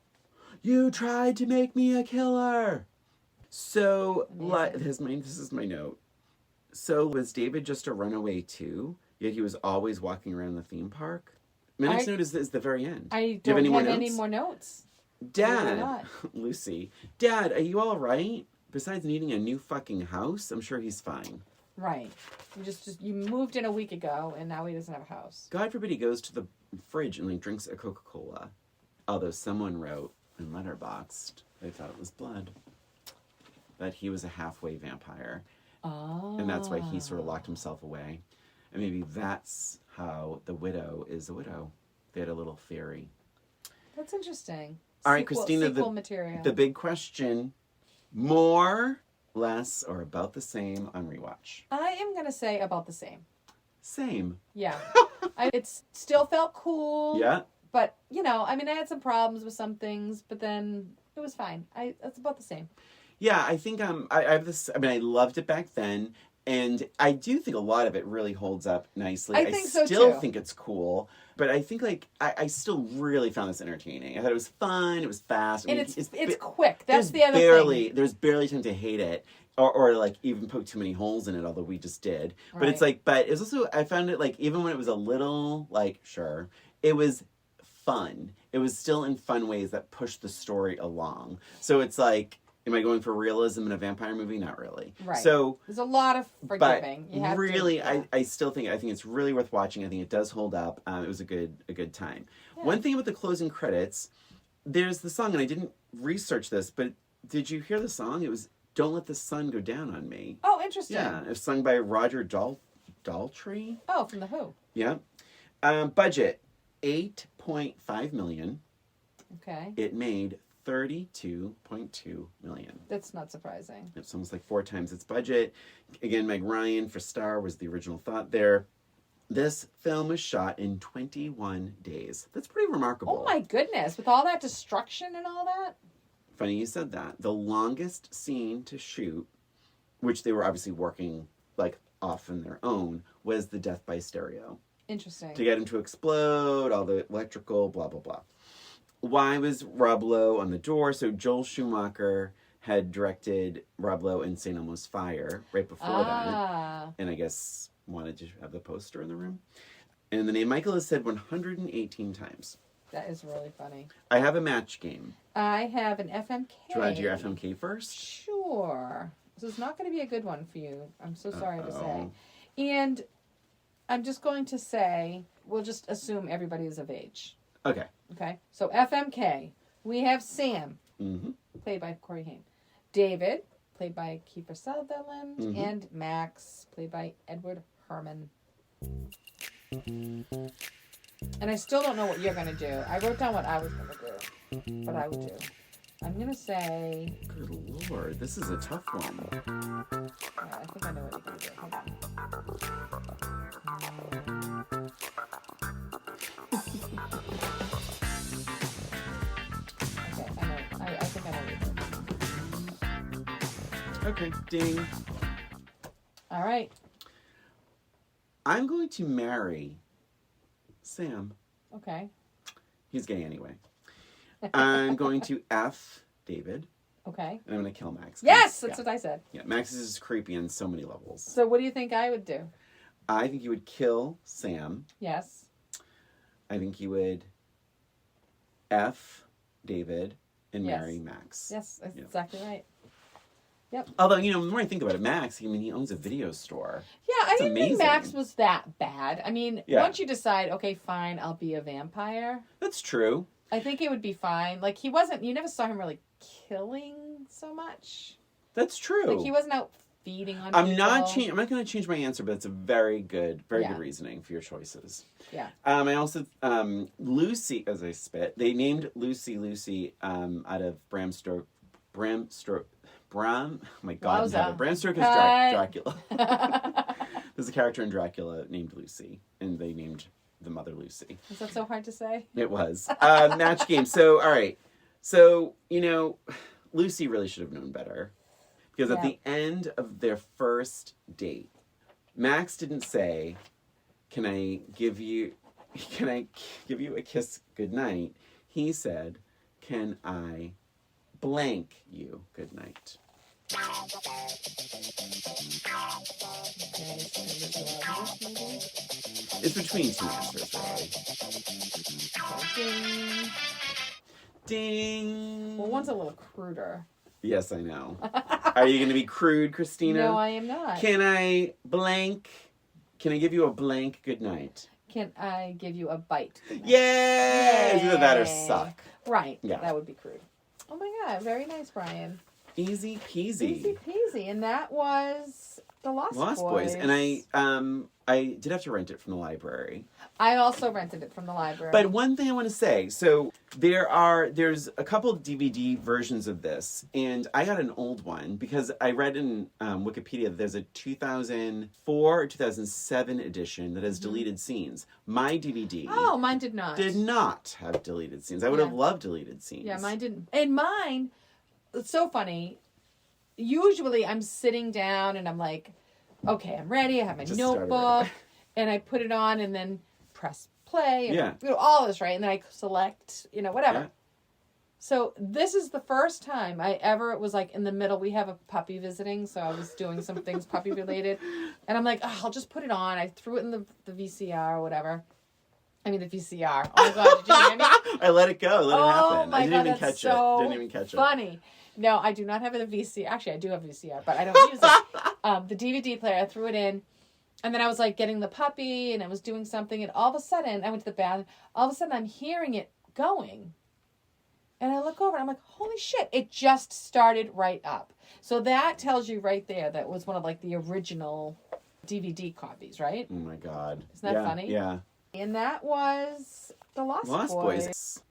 You tried to make me a killer. So, this is my note. So, was David just a runaway too? Yet he was always walking around the theme park? My next note is the very end. I don't have any more notes. Dad, Lucy, Dad, are you all right? Besides needing a new fucking house, I'm sure he's fine. Right. You moved in a week ago, and now he doesn't have a house. God forbid he goes to the fridge and like drinks a Coca-Cola. Although someone wrote in Letterboxd, they thought it was blood, that he was a halfway vampire. Oh. And that's why he sort of locked himself away. And maybe that's how the widow is a widow. They had a little theory. That's interesting. All right, Christina, the big question. More, less, or about the same on rewatch? I am going to say about the same. Same. Yeah. It still felt cool. Yeah. But, I had some problems with some things, but then it was fine. It's about the same. Yeah, I think I have this... I loved it back then. And I do think a lot of it really holds up nicely. I think so, too. I still think it's cool. But I think, I still really found this entertaining. I thought it was fun. It was fast. And it's quick. That's the other thing. There's barely time to hate it. Or even poke too many holes in it, although we just did. But right. It's but it's also, I found it, even when it was a little, sure, it was fun. It was still in fun ways that pushed the story along. So it's am I going for realism in a vampire movie? Not really. Right. So there's a lot of forgiving. You have really, to, yeah. I still think it's really worth watching. I think it does hold up. It was a good time. Yeah. One thing about the closing credits, there's the song, and I didn't research this, but did you hear the song? It was "Don't Let the Sun Go Down on Me." Oh, interesting. Yeah, it was sung by Roger Daltrey. Oh, from The Who. Yeah. Budget $8.5 million. Okay. It made $32.2 million. That's not surprising. It's almost 4 times its budget. Again, Meg Ryan for Star was the original thought there. This film was shot in 21 days. That's pretty remarkable. Oh my goodness, with all that destruction and all that? Funny you said that. The longest scene to shoot, which they were obviously working off on their own, was the death by stereo. Interesting. To get him to explode, all the electrical, blah, blah, blah. why was Rob Lowe on the door? So Joel Schumacher had directed Rob Lowe in St. Elmo's Fire right before that. And I guess wanted to have the poster in the room. And the name Michael is said 118 times. That is really funny. I have a match game. I have an FMK. Do you want to do your FMK first? Sure. This is not going to be a good one for you. I'm so sorry to say. And I'm just going to say, we'll just assume everybody is of age. Okay. Okay. So FMK, we have Sam, played by Corey Haim. David, played by Kiefer Sutherland. And Max, played by Edward Herman. And I still don't know what you're going to do. I wrote down what I was going to do. What I would do. I'm going to say... Good Lord, this is a tough one. I think I know what you're going to do. Hold on. Okay, I know. I think I know what you're Okay, doing. ding. All right. I'm going to marry Sam. Okay. He's gay anyway. I'm going to F David. Okay. And I'm going to kill Max. Yes! That's what I said. Yeah, Max is just creepy on so many levels. So what do you think I would do? I think you would kill Sam. Yes. I think you would F David and marry Max. Yes, that's exactly right. Yep. Although, the more I think about it, Max, he owns a video store. Yeah, I didn't think amazing. Max was that bad. I mean, once you decide, okay, fine, I'll be a vampire. That's true. I think it would be fine. Like, you never saw him really killing so much. That's true. Like, he wasn't out feeding on I'm people. not going to change my answer, but it's a very good reasoning for your choices. Yeah. I also, Lucy, as I spit, they named Lucy out of Bram Stoker. Oh my God, Bram Stoker's Dracula. There's a character in Dracula named Lucy, and they named the mother Lucy. Is that so hard to say? It was. Match game. So, all right. So, Lucy really should have known better. Because at the end of their first date, Max didn't say, can I give you a kiss goodnight? He said, can I blank you goodnight? It's between two answers, really. Ding. Ding. Well, one's a little cruder. Yes, I know. Are you going to be crude, Christina? No, I am not. Can I give you a blank goodnight? Can I give you a bite? Yay! Either that or suck. Right. Yeah. That would be crude. Oh my God. Very nice, Brian. Easy peasy. Easy peasy. And that was The Lost Boys. And I did have to rent it from the library. I also rented it from the library. But one thing I want to say, so there's a couple of DVD versions of this, and I got an old one because I read in Wikipedia that there's a 2004 or 2007 edition that has deleted scenes. My DVD... Oh, mine did not. Did not have deleted scenes. I would have loved deleted scenes. Yeah, mine didn't. And mine, it's so funny. Usually I'm sitting down and I'm like, okay, I'm ready. I have my notebook. And I put it on and then press play. And all this, right? And then I select, whatever. Yeah. So this is the first time I ever was like in the middle. We have a puppy visiting. So I was doing some things puppy related. And I'm like, I'll just put it on. I threw it in the VCR or whatever. I mean, the VCR. Oh my God, did you hear me? I let it go. Let it happen. I didn't even catch it. Didn't even catch it. Funny. No, I do not have a VCR. Actually, I do have a VCR, but I don't use it. The DVD player, I threw it in. And then I was like getting the puppy and I was doing something. And all of a sudden, I went to the bathroom. All of a sudden, I'm hearing it going. And I look over and I'm like, holy shit, it just started right up. So that tells you right there that was one of like the original DVD copies, right? Oh my God. Isn't that funny? Yeah. And that was The Lost Boys.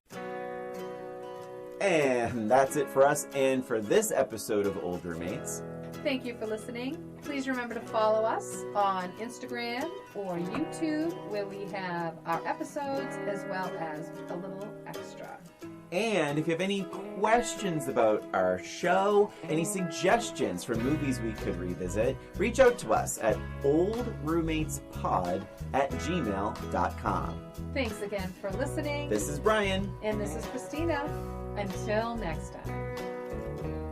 And that's it for us and for this episode of Old Roommates. Thank you for listening. Please remember to follow us on Instagram or YouTube, where we have our episodes as well as a little extra. And if you have any questions about our show, any suggestions for movies we could revisit, reach out to us at oldroommatespod@gmail.com. Thanks again for listening. This is Brian. And this is Christina. Until next time.